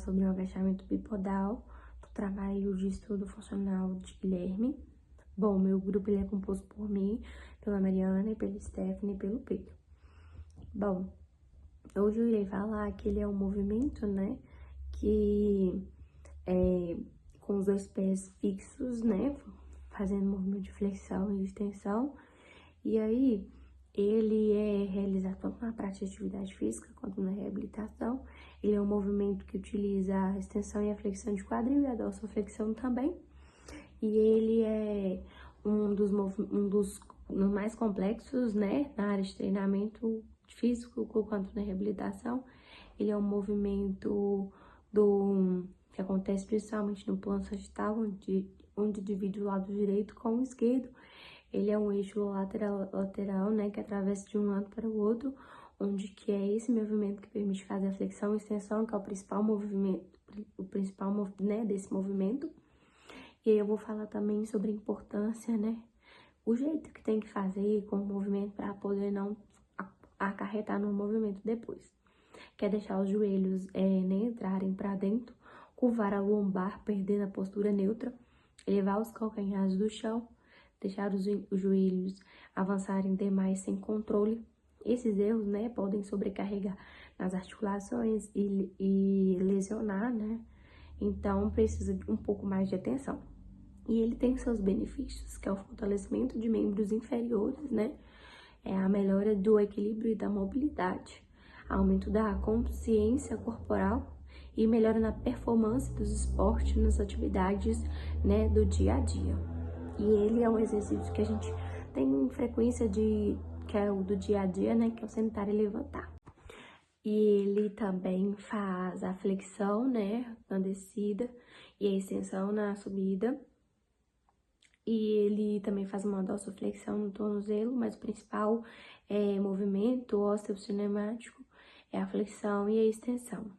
sobre o agachamento bipodal do trabalho de estudo funcional de Guilherme. Bom, meu grupo ele é composto por mim, pela Mariana, pela Stephanie e pelo Pedro. Bom, hoje eu irei falar que ele é um movimento, né, que é com os dois pés fixos, né, fazendo movimento de flexão e extensão. E aí, ele é realizado tanto na prática de atividade física quanto na reabilitação. Ele é um movimento que utiliza a extensão e a flexão de quadril e a dorsoflexão também. E ele é um dos mais complexos, né, na área de treinamento físico quanto na reabilitação. Ele é um movimento que acontece principalmente no plano sagital, onde divide o lado direito com o esquerdo. Ele é um eixo lateral, né, que atravessa de um lado para o outro, onde que é esse movimento que permite fazer a flexão e extensão, que é o principal movimento, né, desse movimento. E aí eu vou falar também sobre a importância, né, o jeito que tem que fazer com o movimento para poder não acarretar no movimento depois. Que é deixar os joelhos, né, entrarem para dentro, curvar a lombar, perdendo a postura neutra, elevar os calcanhares do chão, deixar os joelhos avançarem demais sem controle. Esses erros, né, podem sobrecarregar nas articulações e lesionar, né? Então, precisa de um pouco mais de atenção. E ele tem seus benefícios, que é o fortalecimento de membros inferiores, né? É a melhora do equilíbrio e da mobilidade, aumento da consciência corporal e melhora na performance dos esportes nas atividades, né, do dia a dia. E ele é um exercício que a gente tem frequência que é o do dia a dia, né, que é o sentar e levantar. E ele também faz a flexão, né, na descida e a extensão na subida. E ele também faz uma dorsoflexão no tornozelo, mas o principal movimento osteocinemático é a flexão e a extensão.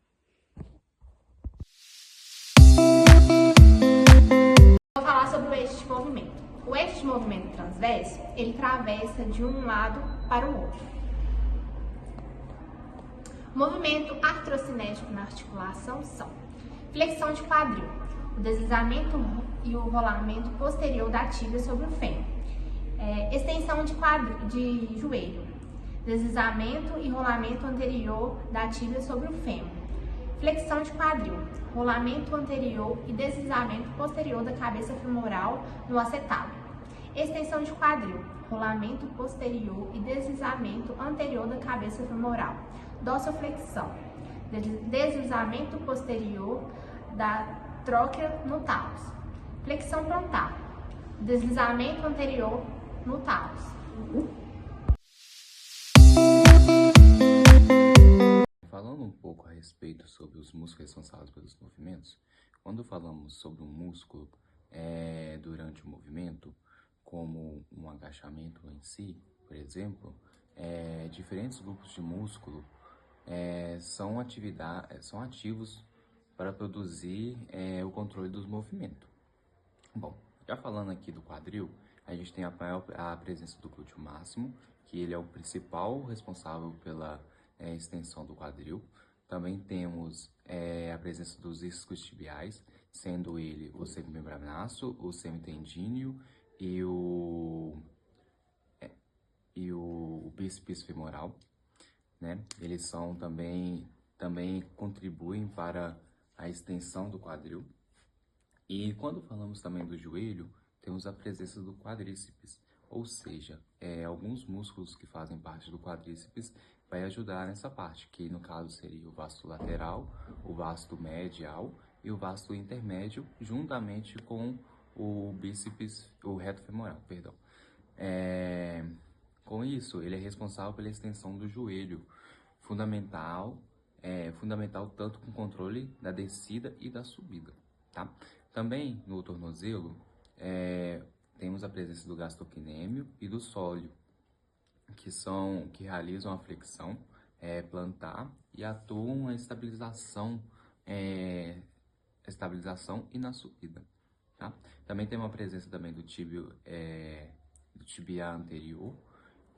Vou falar sobre o eixo de movimento. O eixo de movimento transverso, ele atravessa de um lado para o outro. O movimento artrocinético na articulação são flexão de quadril, o deslizamento e o rolamento posterior da tíbia sobre o fêmur, extensão de joelho, deslizamento e rolamento anterior da tíbia sobre o fêmur, flexão de quadril, rolamento anterior e deslizamento posterior da cabeça femoral no acetábulo, extensão de quadril, rolamento posterior e deslizamento anterior da cabeça femoral, dorsoflexão, deslizamento posterior da tróquea no tálus, flexão frontal, deslizamento anterior no tálus. Falando um pouco a respeito sobre os músculos responsáveis pelos movimentos, quando falamos sobre um músculo durante o movimento, como um agachamento em si, por exemplo, diferentes grupos de músculo são ativos para produzir o controle dos movimentos. Bom, já falando aqui do quadril, a gente tem a presença do glúteo máximo, que ele é o principal responsável pela extensão do quadril. Também temos a presença dos isquios tibiais, sendo ele o semimembranaço, o semitendíneo e o bíceps femoral, né? Eles são também contribuem para a extensão do quadril. E quando falamos também do joelho, temos a presença do quadríceps, ou seja, alguns músculos que fazem parte do quadríceps vai ajudar nessa parte, que no caso seria o vasto lateral, o vasto medial e o vasto intermédio, juntamente com o bíceps, o reto femoral, perdão. Com isso, ele é responsável pela extensão do joelho, fundamental tanto com o controle da descida e da subida, tá? Também no tornozelo, temos a presença do gastrocnêmio e do sóleo, que realizam a flexão plantar e atuam na estabilização e na subida, tá? Também tem uma presença também do tibial anterior,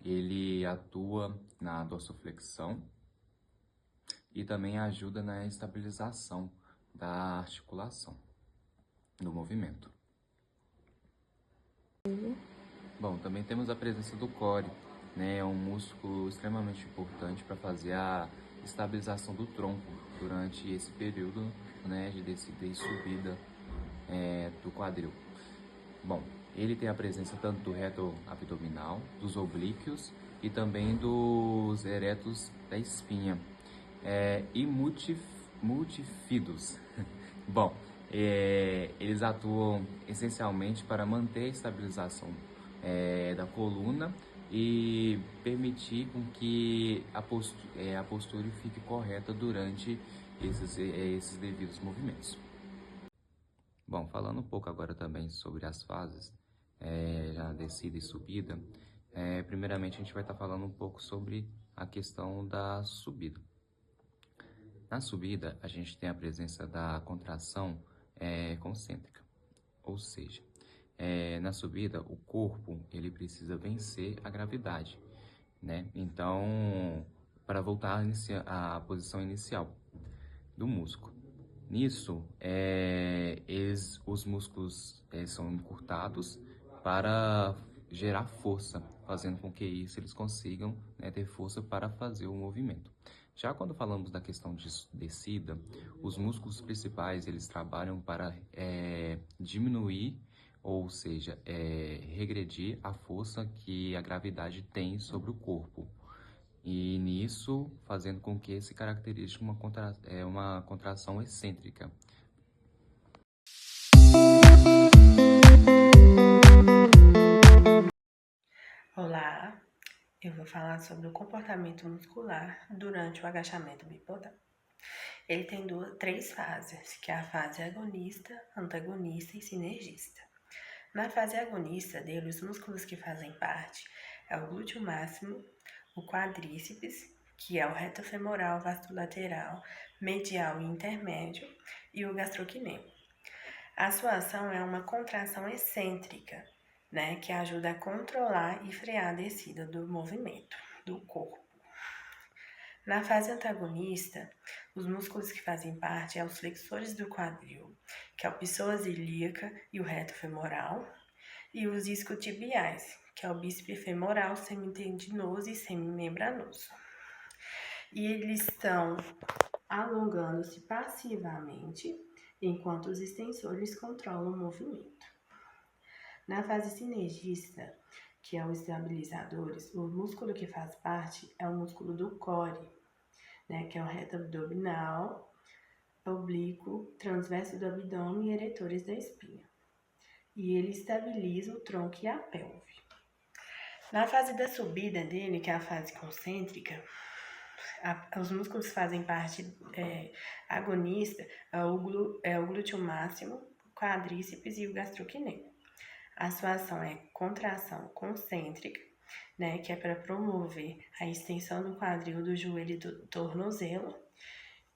ele atua na dorsoflexão e também ajuda na estabilização da articulação do movimento. Bom, também temos a presença do core, né? É um músculo extremamente importante para fazer a estabilização do tronco durante esse período, né, de descida e subida do quadril. Bom, ele tem a presença tanto do reto abdominal, dos oblíquos e também dos eretos da espinha e multifídos. Bom, eles atuam essencialmente para manter a estabilização da coluna e permitir com que a postura fique correta durante esses devidos movimentos. Bom, falando um pouco agora também sobre as fases, já descida e subida, primeiramente a gente vai estar falando um pouco sobre a questão da subida. Na subida, a gente tem a presença da contração concêntrica, ou seja, na subida, o corpo ele precisa vencer a gravidade, né? Então, para voltar à posição inicial do músculo. Nisso, os músculos são encurtados para gerar força, fazendo com que eles consigam ter força para fazer o movimento. Já quando falamos da questão de descida, os músculos principais eles trabalham para diminuir, ou seja, regredir a força que a gravidade tem sobre o corpo. E nisso, fazendo com que se caracterize uma contração excêntrica. Olá, eu vou falar sobre o comportamento muscular durante o agachamento bipodal. Ele tem três fases, que é a fase agonista, antagonista e sinergista. Na fase agonista dele, os músculos que fazem parte é o glúteo máximo, o quadríceps, que é o reto femoral, vasculateral, medial e intermédio, e o gastrocnêmio. A sua ação é uma contração excêntrica, né, que ajuda a controlar e frear a descida do movimento do corpo. Na fase antagonista, os músculos que fazem parte são os flexores do quadril, que é o psoas ilíaca e o reto femoral, e os isquiotibiais, que é o bíceps femoral, semitendinoso e semimembranoso. E eles estão alongando-se passivamente, enquanto os extensores controlam o movimento. Na fase sinergista, que é os estabilizadores, o músculo que faz parte é o músculo do core, né, que é o reto abdominal, oblíquo, transverso do abdômen e eretores da espinha. E ele estabiliza o tronco e a pelve. Na fase da subida dele, que é a fase concêntrica, os músculos que fazem parte agonista é o glúteo máximo, o quadríceps e o gastrocnêmio. A sua ação é contração concêntrica, né, que é para promover a extensão do quadril, do joelho e do tornozelo,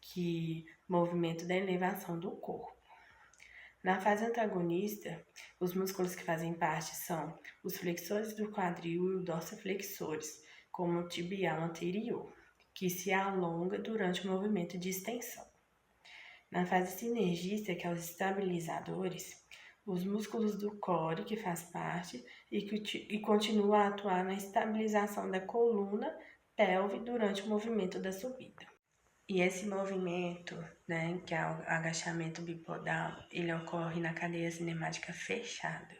que movimento da elevação do corpo. Na fase antagonista, os músculos que fazem parte são os flexores do quadril e os dorsiflexores, como o tibial anterior, que se alonga durante o movimento de extensão. Na fase sinergista, que é os estabilizadores, os músculos do core, que faz parte e continua a atuar na estabilização da coluna, pelve durante o movimento da subida. E esse movimento, né, que é o agachamento bipodal, ele ocorre na cadeia cinemática fechada,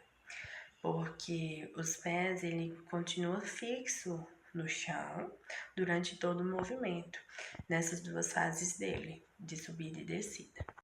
porque os pés ele continua fixo no chão durante todo o movimento, nessas duas fases dele, de subida e descida.